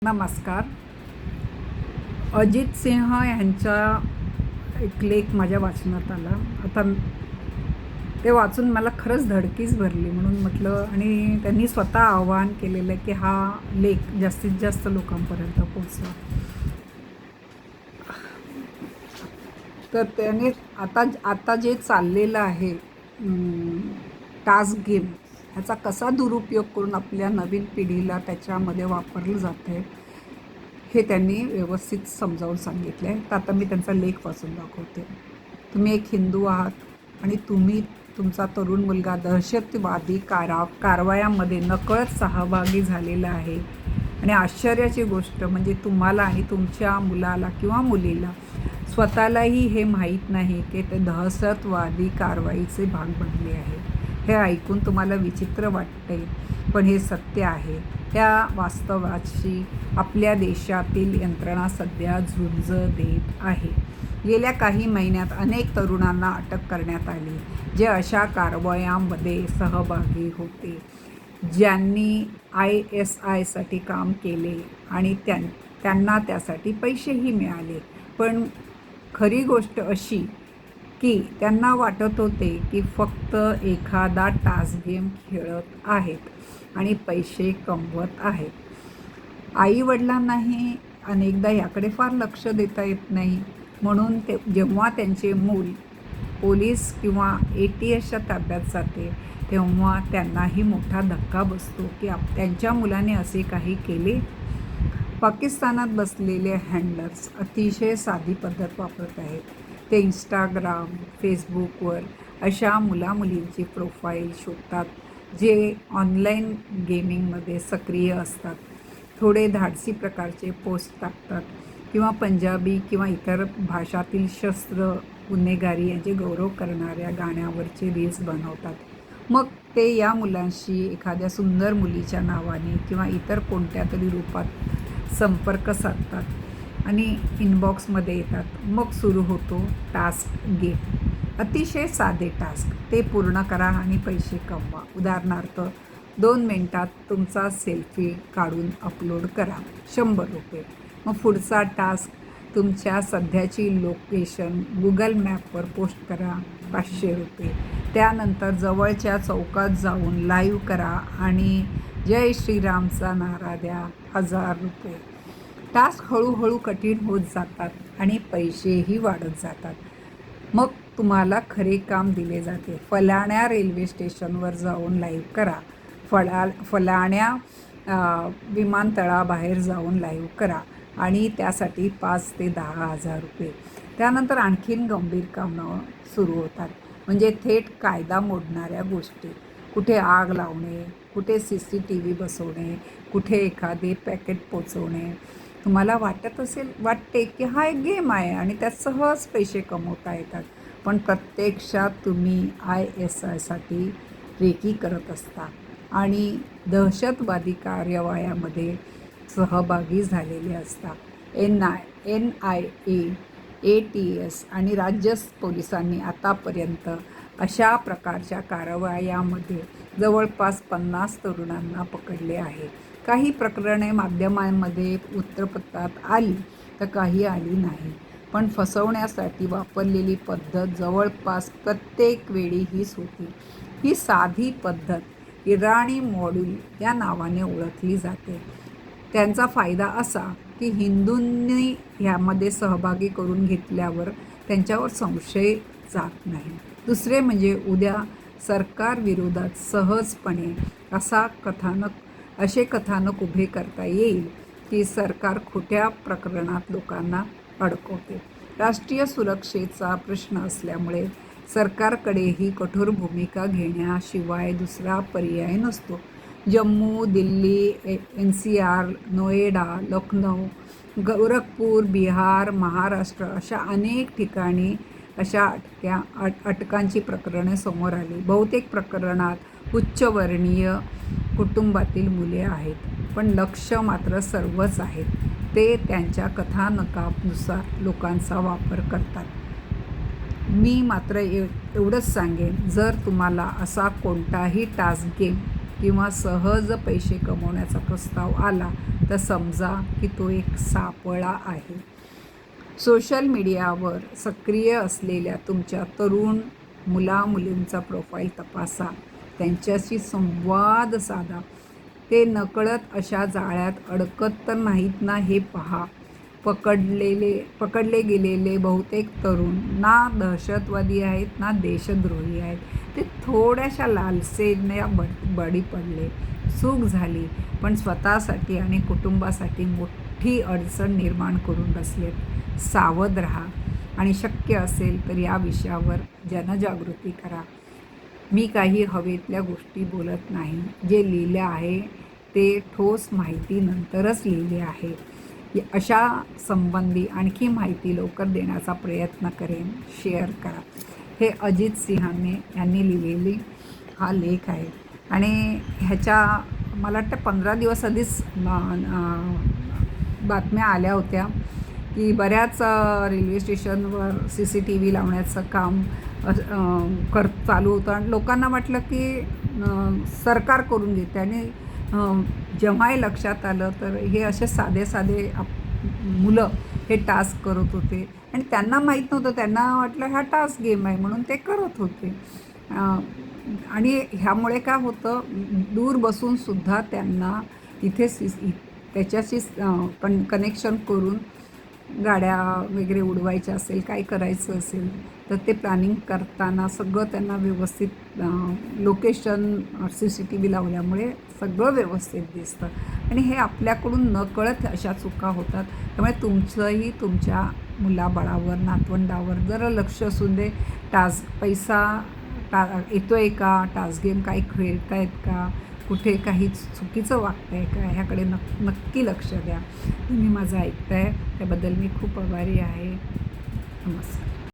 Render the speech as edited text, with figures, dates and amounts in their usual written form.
नमस्कार. अजित सिंह यांचा एक लेख माझ्या वाचनात आला. आता ते वाचून मला खरंच धडकीच भरली. म्हणून म्हटलं, आणि त्यांनी स्वतः आवाहन केलेलं आहे की हा लेख जास्तीत जास्त लोकांपर्यंत पोचवा. तर त्याने आता जे चाललेलं आहे टास्क गेम, ह्याचा कसा दुरुपयोग करून आपल्या नवीन पिढीला त्याच्यामध्ये वापरलं जातं आहे हे त्यांनी व्यवस्थित समजावून सांगितलं आहे. तर आता मी त्यांचा लेख वाचून दाखवते. तुम्ही एक हिंदू आहात आणि तुमचा तरुण मुलगा दहशतवादी कारवायांमध्ये नकळत सहभागी झालेला आहे. आणि आश्चर्याची गोष्ट म्हणजे तुम्हाला आणि तुमच्या मुलाला किंवा मुलीला स्वतःलाही हे माहीत नाही की ते दहशतवादी कारवाईचे भाग बनले आहे. हे ऐकून तुम्हाला विचित्र वाटते, पण हे सत्य आहे. त्या वास्तवाची आपल्या देशातील यंत्रणा सध्या झुंज देत आहे. गेल्या काही महिन्यात अनेक तरुणांना अटक करण्यात आली जे अशा कारवायांमध्ये सहभागी होते, ज्यांनी ISIसाठी काम केले आणि त्यांना त्यासाठी पैसेही मिळाले. पण खरी गोष्ट अशी की त्यांना वाटत होते की फक्त एखादा टास्क गेम खेळत आहेत आणि पैसे कमवत आहेत. आईवडिलांनाही अनेकदा याकडे फार लक्ष देता येत नाही. म्हणून जेव्हा त्यांचे मूल पोलीस किंवा ATSच्या ताब्यात जाते तेव्हा त्यांनाही मोठा धक्का बसतो की त्यांच्या मुलाने असे काही केले. पाकिस्तानात बसलेले हँडलर्स अतिशय साधी पद्धत वापरत आहेत. ते इंस्टाग्राम, फेसबुकवर अशा मुलामुलींची प्रोफाईल शोधतात जे ऑनलाईन गेमिंगमध्ये सक्रिय असतात. थोडे धाडसी प्रकारचे पोस्ट टाकतात किंवा पंजाबी किंवा इतर भाषातील शस्त्र गुन्हेगारी यांचे गौरव करणाऱ्या गाण्यावरचे रील्स बनवतात. मग ते या मुलांशी एखाद्या सुंदर मुलीच्या नावाने किंवा इतर कोणत्या तरी रूपात संपर्क साधतात आणि इनबॉक्समध्ये येतात. मग सुरू होतो टास्क गेम. अतिशय साधे टास्क. ते पूर्ण करा आणि पैसे कमवा. उदाहरणार्थ 2 मिनिटात तुमचा सेल्फी काढून अपलोड करा, ₹100. मग पुढचा टास्क, तुमच्या सध्याची लोकेशन गुगल मॅपवर पोस्ट करा, ₹500. त्यानंतर जवळच्या चौकात जाऊन लाईव्ह करा आणि जय श्रीरामचा नारा द्या, ₹1000. टास्क हळूहळू कठीण होत जातात आणि पैसेही वाढत जातात. मग तुम्हाला खरे काम दिले जाते. फलाण्या रेल्वे स्टेशनवर जाऊन लाईव्ह करा, फलाण्या विमानतळाबाहेर जाऊन लाईव्ह करा आणि त्यासाठी ₹5,000 ते ₹10,000. त्यानंतर आणखीन गंभीर कामं सुरू होतात, म्हणजे थेट कायदा मोडणाऱ्या गोष्टी. कुठे आग लावणे, कुठे CCTV बसवणे, कुठे एखादे पॅकेट पोचवणे. तुम्हाला वाटते की हा एक गेम आहे आणि त्यात सहज पैसे कमवता येतात, पण प्रत्यक्षात तुम्ही ISIसाठी रेकी करत असता आणि दहशतवादी कारवायांमध्ये सहभागी झालेले असता. NIA, ATS आणि राज्य पोलिसांनी आतापर्यंत अशा प्रकारच्या कारवायांमध्ये जवळपास 50 तरुणांना पकडले आहे. काही प्रकरणे माध्यमांमध्ये वृत्तपत्रात आली तर काही आली नाही. पण फसवण्यासाठी वापरलेली पद्धत जवळपास प्रत्येक वेळी हीच होती. ही साधी पद्धत इराणी मॉड्यूल या नावाने ओळखली जाते. त्यांचा फायदा असा की हिंदूंनी ह्यामध्ये सहभागी करून घेतल्यावर त्यांच्यावर संशय जात नाही. दुसरे म्हणजे उद्या सरकारविरोधात सहजपणे असे कथानक उभे करता येईल की सरकार खोट्या प्रकरणात लोकांना अडकवते. राष्ट्रीय सुरक्षेचा प्रश्न असल्यामुळे सरकारकडेही कठोर भूमिका घेण्याशिवाय दुसरा पर्याय नसतो. जम्मू, दिल्ली, NCR, नोएडा, लखनौ, गोरखपूर, बिहार, महाराष्ट्र अशा अनेक ठिकाणी अशा अटकांची प्रकरणे समोर आली. बहुतेक प्रकरणात उच्चवर्णीय कुटुंबातील मुले आहेत, पण लक्ष मात्र सर्वच आहेत. ते त्यांच्या कथानकानुसार लोकांचा वापर करतात. मी मात्र एवढंच सांगेन, जर तुम्हाला असा कोणताही टास्क गेम किंवा सहज पैसे कमवण्याचा प्रस्ताव आला तर समजा की तो एक सापळा आहे. सोशल मीडियावर सक्रिय असलेल्या तुमच्या तरुण मुला-मुलींचा प्रोफाईल तपासा. त्यांच्याशी संवाद साधा. ते नकळत अशा जाळ्यात अडकत तर नाहीत ना हे पहा. पकडले गेलेले बहुतेक तरुण ना दहशतवादी आहेत ना देशद्रोही आहेत. ते थोड्याशा लालसेने बळी पडले. चूक झाली, पण स्वतःसाठी आणि कुटुंबासाठी मोठी अडचण निर्माण करून बसलेत. सावध राहा आणि शक्य असेल तर या विषयावर जनजागृती करा. मी काही हवेतल्या गोष्टी बोलत नाही. जे लिहिलं आहे ते ठोस माहितीनंतरच लिहिले आहे. अशा संबंधी आणखी माहिती लवकर देण्याचा प्रयत्न करेन. शेअर करा. हे अजित सिंहाने यांनी लिहिलेली हा लेख आहे आणि ह्याच्या मला वाटतं 15 दिवस आधीच बातम्या आल्या होत्या की बऱ्याच रेल्वे स्टेशनवर CCTV लावण्याचं काम चालू होतं आणि लोकांना वाटलं की सरकार करून घेते आणि जेव्हा हे लक्षात आलं तर हे असे साधे मुलं हे टास्क करत होते आणि त्यांना माहीत नव्हतं. त्यांना वाटलं हा टास्क गेम आहे म्हणून ते करत होते. आणि ह्यामुळे काय होतं, दूर बसूनसुद्धा त्यांना इथे त्याच्याशी कनेक्शन करून गाड्या वगैरे उडवायच्या असेल, काय करायचं असेल तर ते प्लॅनिंग करताना सगळं त्यांना व्यवस्थित लोकेशन CCTV लावल्यामुळे सगळं व्यवस्थित दिसतं आणि हे आपल्याकडून नकळत अशा चुका होतात. त्यामुळे तुमचंही तुमच्या मुलाबाळावर, नातवंडावर जरा लक्ष असून दे. पैसा येतो आहे का, टास्क गेम काही खेळतायत का, कुठे काही चुकीचं वागतं आहे का, ह्याकडे नक्की लक्ष द्या. तुम्ही माझं ऐकताय त्याबद्दल मी खूप आभारी आहे. नमस्कार.